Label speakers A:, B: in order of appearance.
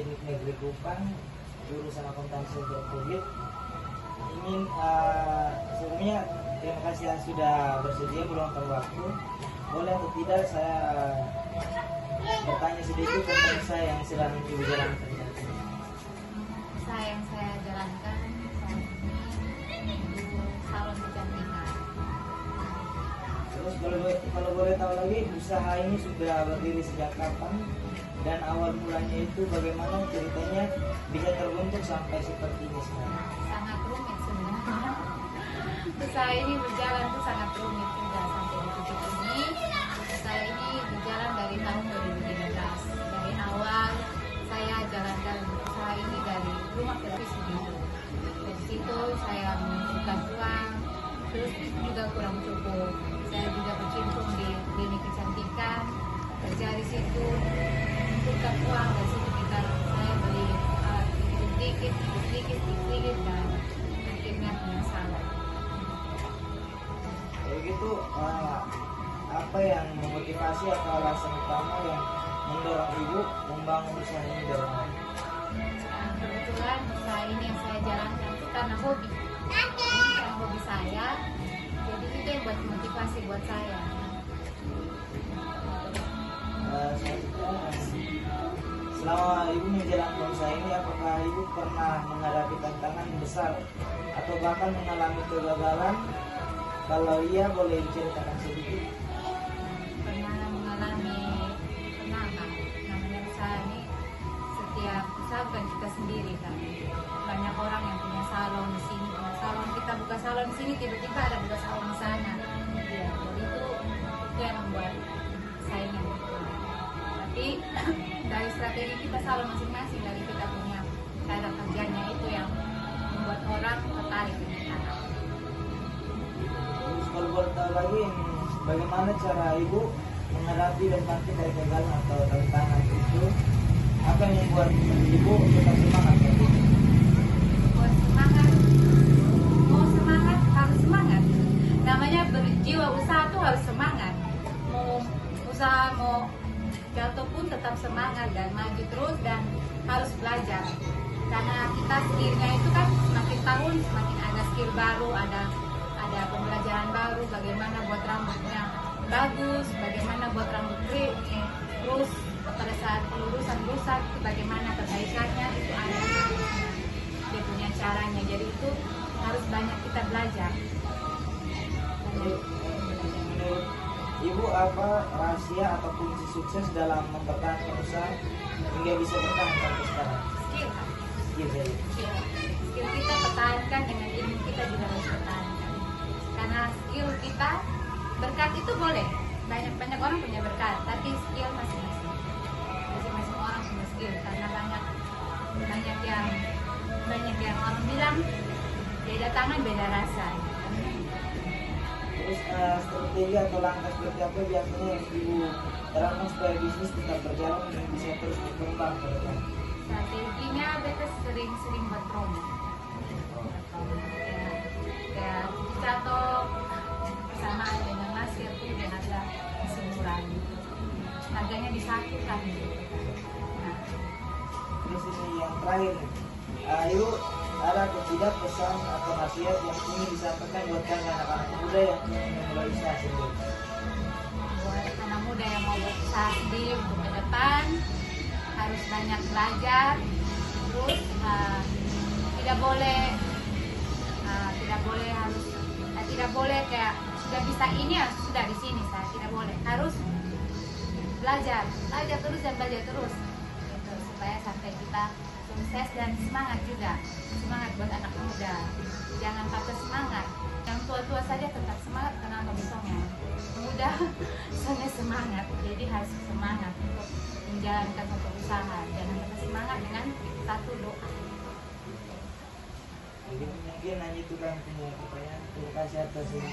A: Teknik Negeri Kupang jurusan akuntansi untuk COVID. Ingin sebelumnya terima kasih yang sudah bersedia meluangkan waktu. Boleh atau tidak saya bertanya sedikit tentang usaha yang sedang Ibu jalankan?
B: Usaha yang saya jalankan saat ini itu salon kecantikan.
A: Terus kalau boleh tahu lagi, usaha ini sudah berdiri sejak kapan dan awal mulanya itu bagaimana ceritanya bisa terbentuk sampai seperti ini sekarang?
B: Sangat rumit sebenarnya. Usaha ini berjalan itu sangat rumit juga sampai di titik ini. Usaha ini berjalan dari tahun 2013. Dari awal saya jalankan usaha ini dari rumah servis dulu. Dari situ saya mengumpulkan uang, terus itu juga kurang cukup. Saya juga berkecimpung di klinik kecantikan, kerja di situ, mengumpulkan uang. Dari situ saya beli alat sedikit, dan akhirnya punya salon.
A: Kayak gitu, apa yang memotivasi atau alasan utama yang mendorong Ibu membangun usaha ini dari awal?
B: Kebetulan usaha ini yang saya jalankan itu karena hobi. Ini karena hobi saya, jadi itu yang buat motivasi buat saya.
A: Selama Ibu menjalankan usaha ini, apakah Ibu pernah menghadapi tantangan besar atau bahkan mengalami kegagalan? Kalau iya, boleh diceritakan sedikit?
B: Pernah kan, namanya usaha ini, setiap usaha bukan kita sendiri kan. Banyak orang yang punya salon di sini, punya salon, kita buka salon di sini, tiba-tiba ada buka salon di sana. Ya, jadi itu yang membuat saingan gitu. Tapi dari strategi kita salon masing-masing, dari kita punya cara kerjanya itu yang membuat orang tertarik dengan kita.
A: Terus kalau boleh tahu lagi, bagaimana cara Ibu menghadapi dan bangkit dari kegagalan atau tantangan itu? Apa yang membuat Ibu tetap semangat?
B: Buat semangat, mau semangat harus semangat. Namanya berjiwa usaha tuh harus semangat. Mau usaha mau jatuh pun tetap semangat dan maju terus, dan harus belajar. Karena kita skillnya itu kan semakin tahun semakin ada skill baru, ada pembelajaran baru, bagaimana buat rambutnya bagus, bagaimana buat rambut kering, terus pada saat pelurusan rusak itu bagaimana perbaikannya, itu ada dia punya caranya. Jadi itu harus banyak kita belajar.
A: Menurut Ibu, apa rahasia atau kunci sukses dalam mempertahankan usaha hingga bisa bertahan sampai sekarang?
B: Skill kan?
A: Skill.
B: Skill kita pertahankan, dengan ilmu kita juga harus pertahankan. Karena skill kita, berkat itu boleh, banyak orang punya berkat, tapi skill masing-masing orang punya skill. Karena banyak yang orang bilang beda tangan beda rasa.
A: Terus strategi atau langkah seperti apa biasanya yang Ibu terapkan supaya bisnis tetap berjalan dan bisa terus berkembang ke depan?
B: Strateginya kita sering buat promo. Kayak Catok sama dengan Nasir itu dengan harga masih murah gitu. Harganya disatukan gitu. Nah,
A: Terus ini yang terakhir, Ibu ada atau tidak pesan atau nasihat yang ingin disampaikan buat kalian anak-anak muda yang ingin memulai usaha sendiri?
B: buat anak muda yang mau buat usaha sendiri untuk ke depan, harus banyak belajar, terus tidak boleh kayak sudah bisa ini ya sudah di sini, saya tidak boleh, harus belajar terus dan belajar terus gitu, supaya sampai kita sukses. Dan semangat juga, semangat buat anak muda, jangan patah semangat. Yang tua-tua saja tetap semangat, kenapa besoknya muda sangat semangat. Jadi harus semangat untuk menjalankan satu usaha, jangan patah semangat dengan satu doa.
A: Mungkin hanya itu kan punya pertanyaan. Terima kasih atas ini.